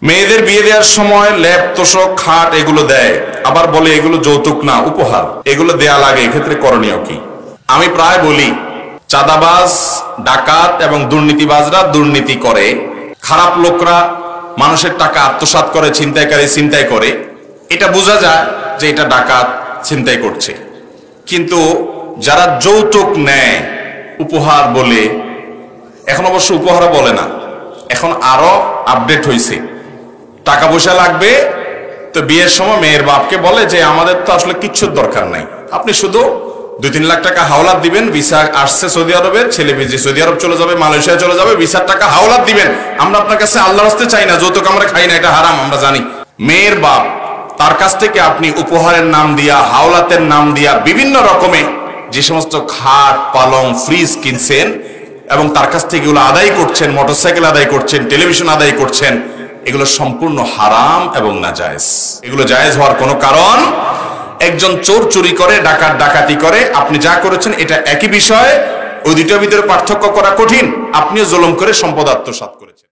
মেয়েদের বিয়ে দেওয়ার সময় ল্যাপ তোষক খাট এগুলো দেয়, আবার বলে এগুলো যৌতুক না উপহার, এগুলো দেয়া লাগে, এক্ষেত্রে করণীয় কি? আমি প্রায় বলি, চাঁদাবাজ, ডাকাত এবং দুর্নীতিবাজরা দুর্নীতি করে, খারাপ লোকরা মানুষের টাকা আত্মসাৎ করে, ছিনতাইকারী ছিনতাই করে, এটা বোঝা যায় যে এটা ডাকাত ছিনতাই করছে। কিন্তু যারা যৌতুক নেয় উপহার বলে, এখন অবশ্য উপহার বলে না, এখন আরো আপডেট হয়েছে, টাকা পয়সা লাগবে তো বিয়ের সময় মেয়ের বাপকে বলে যে আমাদের তো আসলে কিচ্ছুর দরকার নাই, আপনি শুধু 2-3 লাখ টাকা হাওলাত দিবেন, ভিসা আসছে সৌদি আরবের, ছেলে ভিজে সৌদি আরব চলে যাবে, মালয়েশিয়া চলে যাবে, ভিসার টাকা হাওলাত দিবেন, আমরা আপনার কাছে আল্লাহর রাস্তে চাই না, যৌতুক আমরা খাই না, এটা হারাম আমরা জানি। মেয়ের বাপ তার কাছ থেকে আপনি উপহারের নাম দিয়া, হাওলাতের নাম দিয়া বিভিন্ন রকমে যে সমস্ত খাট পালং ফ্রিজ কিনছেন এবং তার কাছ থেকে এগুলো আদায় করছেন, মোটরসাইকেল আদায় করছেন, টেলিভিশন আদায় করছেন, এগুলো সম্পূর্ণ হারাম এবং নাজায়েজ। এগুলো জায়েজ হওয়ার কোনো কারণ, একজন চোর চুরি করে, ডাকাত ডাকাতি করে, আপনি যা করেছেন এটা একই বিষয়, ওই দুটোর ভিতরে পার্থক্য করা কঠিন। আপনিও জুলুম করে সম্পদ আত্মসাৎ করেছেন।